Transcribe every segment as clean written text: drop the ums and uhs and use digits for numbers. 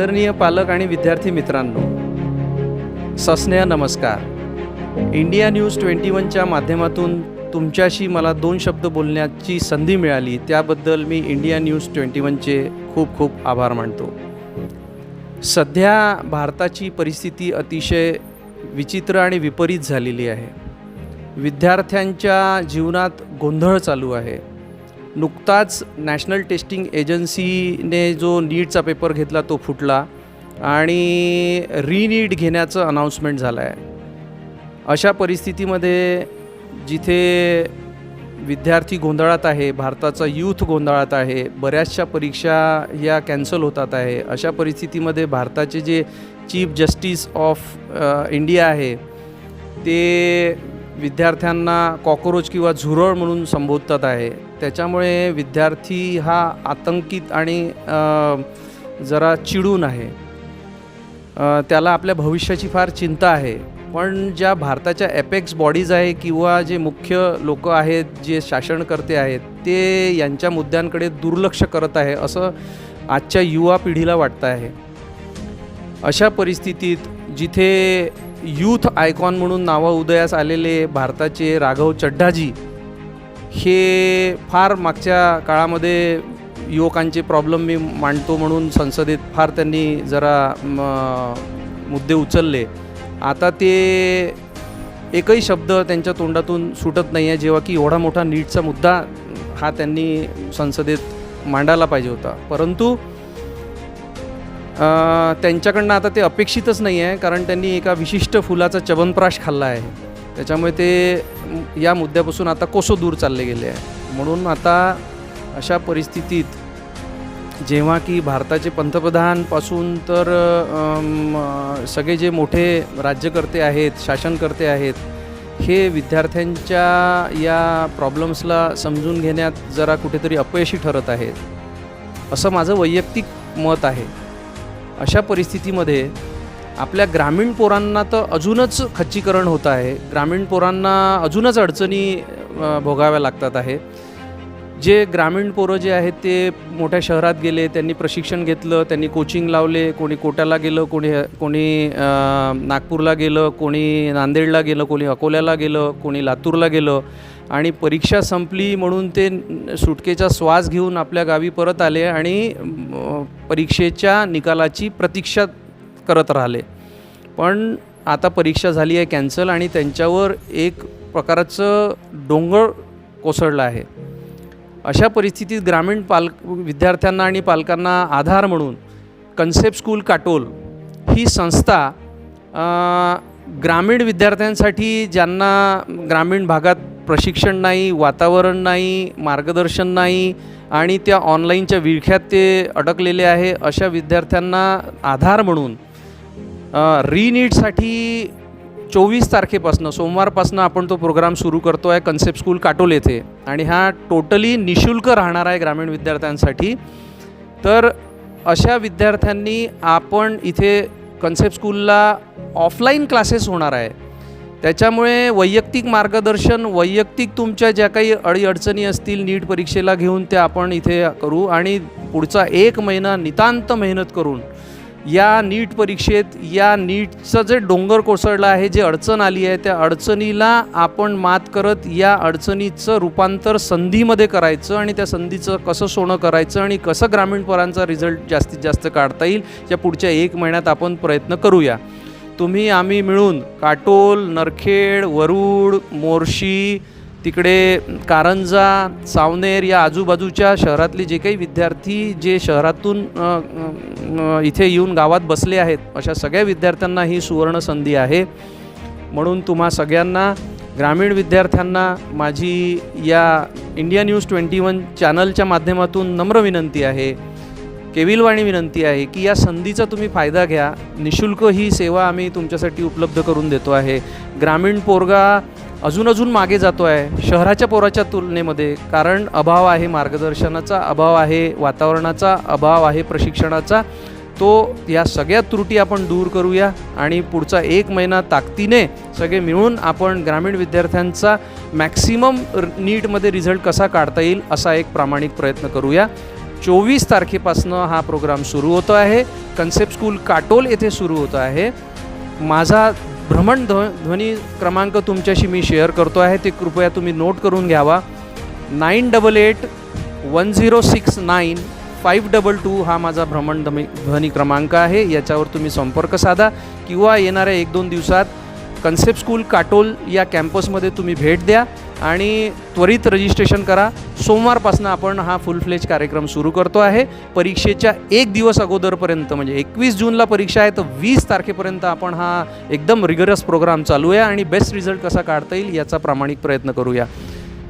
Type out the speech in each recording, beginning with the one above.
आदरणीय पालक आणि विद्यार्थी मित्रांनो, सस्नेह नमस्कार. इंडिया न्यूज 21च्या माध्यमातून तुमच्याशी मला 2 शब्द बोलण्याची संधी मिळाली, त्याबद्दल मी इंडिया न्यूज 21चे खूप खूप आभार मानतो. सध्या भारताची परिस्थिती अतिशय विचित्र आणि विपरीत झालेली आहे. विद्यार्थ्यांच्या जीवनात गोंधळ चालू आहे. नुकताच नॅशनल टेस्टिंग एजन्सीने जो नीटचा पेपर घेतला तो फुटला आणि रीनीट घेण्याचं अनाऊन्समेंट झालं आहे. अशा परिस्थितीमध्ये जिथे विद्यार्थी गोंधळात आहे, भारताचा यूथ गोंधळात आहे, बऱ्याचशा परीक्षा या कॅन्सल होतात आहे. अशा परिस्थितीमध्ये भारताचे जे चीफ जस्टिस ऑफ इंडिया आहे ते विद्यार्थ्यांना कॉकरोच किंवा झुरळ म्हणून संबोधतात आहे. त्याच्यामुळे विद्यार्थी हा आतंकित आणि जरा चिडून आहे. त्याला आपल्या भविष्याची फार चिंता आहे. पण ज्या भारताच्या एपेक्स बॉडीज आहे किंवा जे मुख्य लोक आहेत, जे शासनकर्ते आहेत, ते यांच्या मुद्द्यांकडे दुर्लक्ष करत आहे असं आजच्या युवा पिढीला वाटतं आहे. अशा परिस्थितीत जिथे यूथ आयकॉन म्हणून नावं उदयास आलेले भारताचे राघव चड्ढाजी हे फार मागच्या काळामध्ये युवकांचे प्रॉब्लेम मी मांडतो म्हणून संसदेत फार त्यांनी जरा मुद्दे उचलले. आता ते एकही शब्द त्यांच्या तोंडातून सुटत नाही आहे, जेव्हा की एवढा मोठा नीटचा मुद्दा हा त्यांनी संसदेत मांडायला पाहिजे होता. परंतु त्यांच्याकडनं आता ते अपेक्षितच नाही आहे, कारण त्यांनी एका विशिष्ट फुलाचा च्यवनप्राश खाल्ला आहे. त्याच्यामुळे ते या मुद्द्यापासून आता कोसो दूर चालले गेले आहे. म्हणून आता अशा परिस्थितीत जेव्हा की भारताचे पंतप्रधानपासून तर सगळे जे मोठे राज्यकर्ते आहेत, शासनकर्ते आहेत, हे विद्यार्थ्यांच्या या प्रॉब्लेम्सला समजून घेण्यात जरा कुठेतरी अपयशी ठरत आहेत असं माझं वैयक्तिक मत आहे. अशा परिस्थितीमध्ये आपल्या ग्रामीण पोरांना तर अजूनच खच्चीकरण होत आहे. ग्रामीण पोरांना अजूनच अडचणी भोगाव्या लागतात आहे. जे ग्रामीण पोरं जे आहेत ते मोठ्या शहरात गेले, त्यांनी प्रशिक्षण घेतलं, त्यांनी कोचिंग लावले, कोणी कोट्याला गेलं, कोणी नागपूरला गेलं, कोणी नांदेडला गेलं, कोणी अकोल्याला गेलं, कोणी लातूरला गेलं आणि परीक्षा संपली म्हणून ते सुटकेचा श्वास घेऊन आपल्या गावी परत आले आणि परीक्षेच्या निकालाची प्रतीक्षा करत राहिले. पण आता परीक्षा झाली आहे कॅन्सल आणि त्यांच्यावर एक प्रकारचं डोंगर कोसळलं आहे. अशा परिस्थितीत ग्रामीण विद्यार्थ्यांना आणि पालकांना आधार म्हणून कन्सेप्ट स्कूल काटोल ही संस्था ग्रामीण विद्यार्थ्यांसाठी, ज्यांना ग्रामीण भागात प्रशिक्षण नाही, वातावरण नाही, मार्गदर्शन नाही आणि त्या ऑनलाईनच्या विळख्यात ते अडकलेले आहे, अशा विद्यार्थ्यांना आधार म्हणून रीनीटसाठी 24 तारखेपासून सोमवारपासून आपण तो प्रोग्राम सुरू करतो आहे कन्सेप्ट स्कूल काटोल येथे. आणि हा टोटली निःशुल्क राहणार आहे ग्रामीण विद्यार्थ्यांसाठी. तर अशा विद्यार्थ्यांनी आपण इथे कन्सेप्ट स्कूलला ऑफलाईन क्लासेस होणार आहे. त्याच्यामुळे वैयक्तिक मार्गदर्शन, वैयक्तिक तुमच्या ज्या काही अडीअडचणी असतील नीट परीक्षेला घेऊन त्या आपण इथे करू आणि पुढचा 1 महिना नितांत मेहनत करून या नीट परीक्षेत, या नीटचं जे डोंगर कोसळलं आहे, जे अडचण आली आहे, त्या अडचणीला आपण मात करत या अडचणीचं रूपांतर संधीमध्ये करायचं आणि त्या संधीचं कसं सोनं करायचं आणि कसं ग्रामीण पोरांचा रिझल्ट जास्तीत जास्त काढता येईल या पुढच्या 1 महिन्यात आपण प्रयत्न करूया. तुम्ही आम्ही मिळून काटोल, नरखेड, वरुड, मोर्शी, तिकडे कारंजा, सावनेर या आजूबाजूच्या शहरातले जे काही विद्यार्थी जे शहरातून इथे येऊन गावात बसले आहेत, अशा सगळ्या विद्यार्थ्यांना ही सुवर्ण संधी आहे. म्हणून तुम्हा सगळ्यांना, ग्रामीण विद्यार्थ्यांना माझी या इंडिया न्यूज 21 चॅनलच्या माध्यमातून नम्र विनंती आहे, केविलवाणी विनंती आहे की या संधीचा तुम्ही फायदा घ्या. निःशुल्क ही सेवा आम्ही तुमच्यासाठी उपलब्ध करून देतो आहे. ग्रामीण पोरगा अजून मागे जातो आहे शहराच्या पोराच्या तुलनेमध्ये, कारण अभाव आहे, मार्गदर्शनाचा अभाव आहे, वातावरणाचा अभाव आहे, प्रशिक्षणाचा. तो या सगळ्या त्रुटी आपण दूर करूया आणि पुढचा 1 महिना ताकदीने सगळे मिळून आपण ग्रामीण विद्यार्थ्यांचा मॅक्सिमम नीटमध्ये रिझल्ट कसा काढता येईल असा एक प्रामाणिक प्रयत्न करूया. 24 तारखेपासनं हा प्रोग्राम सुरू होतो आहे. कन्सेप्ट स्कूल काटोल येथे सुरू होतो आहे. माझा ध्वनी क्रमांक तुमच्याशी मी शेअर करतो आहे, ते कृपया तुम्ही नोट करून घ्यावा. 9881069522 हा माझा ध्वनी क्रमांक आहे. याच्यावर तुम्ही संपर्क साधा किंवा येणाऱ्या 1-2 दिवसात कन्सेप्ट स्कूल काटोल या कॅम्पसमध्ये तुम्ही भेट द्या आणि त्वरित रजिस्ट्रेशन करा. सोमवारपासून आपण हा फुल फ्लेज कार्यक्रम सुरू करतो आहे. परीक्षेच्या 1 दिवस अगोदरपर्यंत म्हणजे 21 जूनला परीक्षा आहे, तर 20 तारखेपर्यंत आपण हा एकदम रिगरस प्रोग्राम चालू आहे आणि बेस्ट रिझल्ट कसा काढता येईल याचा प्रामाणिक प्रयत्न करूया.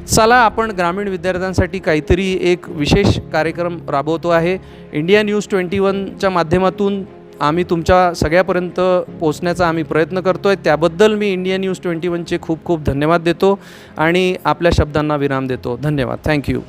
चला, आपण ग्रामीण विद्यार्थ्यांसाठी काहीतरी एक विशेष कार्यक्रम राबवतो आहे. इंडिया न्यूज 21च्या माध्यमातून आम्ही तुमच्या सगळ्यापर्यंत पोहोचण्याचा आम्ही प्रयत्न करतो आहे. त्याबद्दल मी इंडिया न्यूज 21चे खूप खूप धन्यवाद देतो आणि आपल्या शब्दांना विराम देतो. धन्यवाद. थँक्यू.